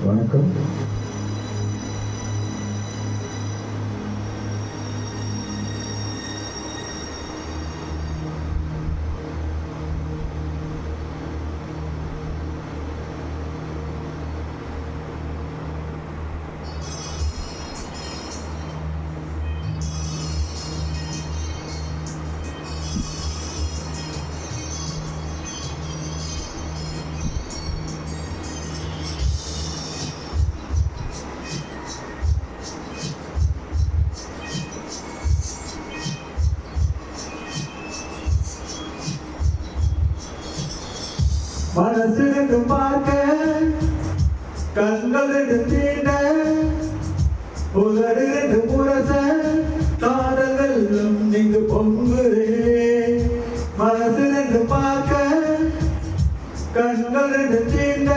வணக்கம். மனசு ரெண்டும் பார்க்க கண்கள் ரெண்டும் தீண்ட உதடு ரெண்டும் முரச காதல் வெள்ளம் இங்கு பொங்குதே. மனசு ரெண்டும் பார்க்க கண்கள் ரெண்டும் தீண்ட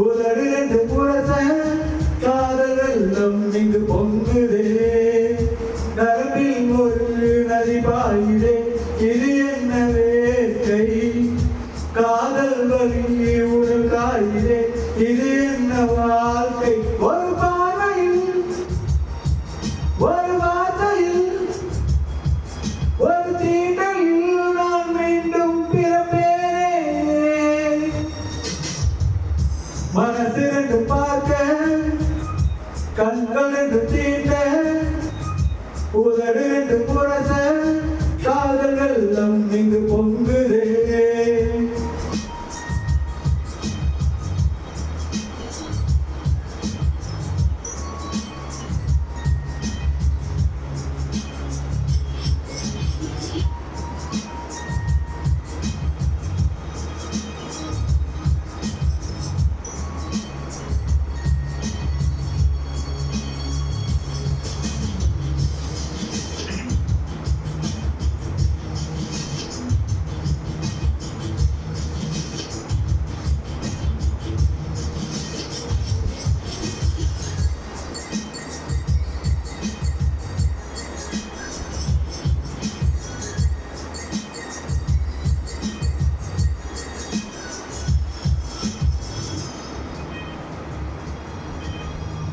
உதடு ரெண்டும் முரச காதல் வெள்ளம் இங்கு பொங்குதே. நரம்பில் ஒரு நதி பாயுதே, இது என்ன வேட்டை? காதல் வலி உடல் காயுதே, இது என்ன வாழ்க்கை? ஒரு பார்வையில், ஒரு வார்த்தையில், ஒரு தீண்டையில் நான் மீண்டும் பிறப்பேனே. மனசு ரெண்டு பார்க்க கண்கள் ரெண்டு தீண்ட உதடு ரெண்டு முரச காதல் வெள்ளம் இங்கு பொங்குதே.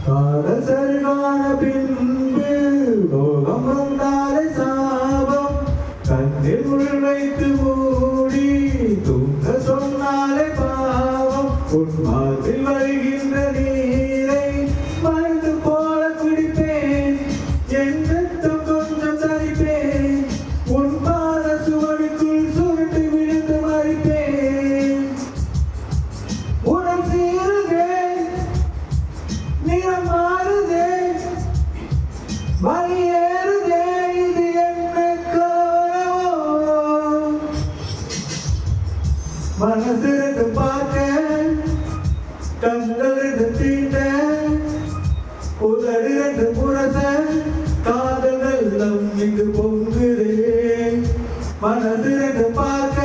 காதசரிகான பின்பு லோகம் உண்டாலே சாபம், கண்ணில் உள் வைத்து மூடி தூங்க சொன்னாலே பாவம். உன் மாதில் வருகின்ற நீரை மருந்து போல குடிப்பேன், என் ரத்தம் கொஞ்சம் தரிப்பேன், உன் பாத சுவடுக்குள் சுருட்டு விழுந்து மறிப்பேன். உடல் சீருதே, நிறம் மாறுதே, வலி ஏறுதே, இது என்ன கலவரமோ? மனசு ரெண்டு பார்க்க கண்கள் ரெண்டு தீண்ட உதடு ரெண்டு முரச காதல் வெள்ளம் இங்கு பொங்குதே. மனசு ரெண்டு பார்க்க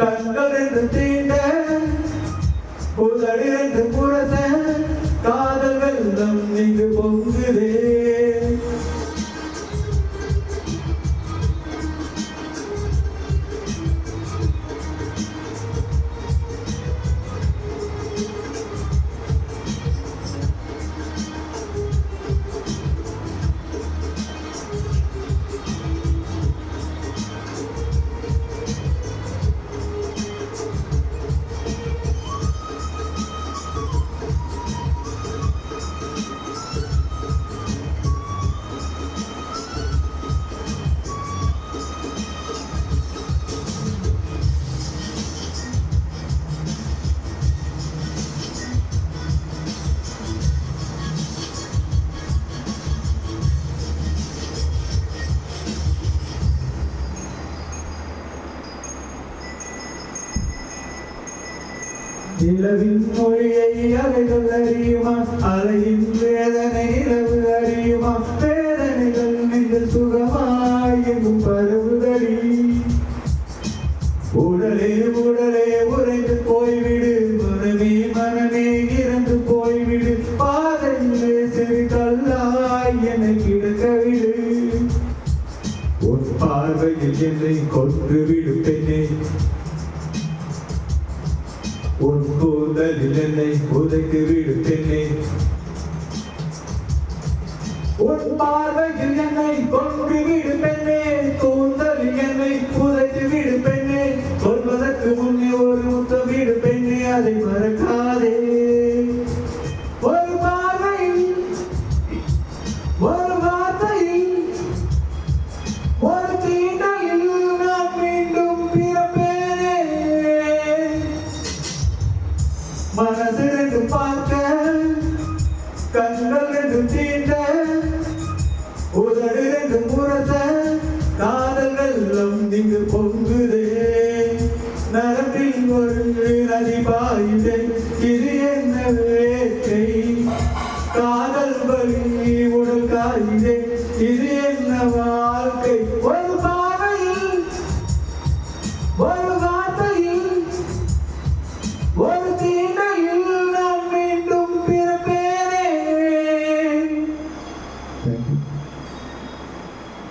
கண்கள் ரெண்டு தீண்ட உதடு ரெண்டு முரச காதல் வெள்ளம் இங்கு பொங்குதே. நிலவின் மொழியை அலைகள் அறியுமா, அலையின் வேதனை நிலவு அறியுமா, வேதனைகள் நீங்கள் சுகமாய் எங்கும் பரவுதடி. உடலே உடலே உறைந்து போய்விடு, மனமே மனமே இறந்து போய்விடு, பாதையிலே சிறு கல்லாய் என்னை கிடக்கவிடு. உன் பார்வையில் என்னை கொன்று விடு பெண்ணே, உன் கூந்தல் கூந்தலில் என்னை உதைத்து விடு பெண்ணே உன் பார்வையில் என்னை கொன்று விடு பெண்ணே கூந்தலில் என்னை உதைத்து விடு பெண்ணே சொல்வதற்கு முன்னே ஒரு முத்தம் விடு பெண்ணே அதை மறக்காதே ஒரு பார்வையில் ஒரு வார்த்தையில் ஒரு தீண்டையில் நான் மீண்டும் பிறப்பேனே மனசு ரெண்டு பார்க்க கண்கள் ரெண்டு தீண்ட உதடு ரெண்டு முரச காதல் வெள்ளம் இங்கு பொங்குதே நரம்பில் ஒரு நதி பாயுதே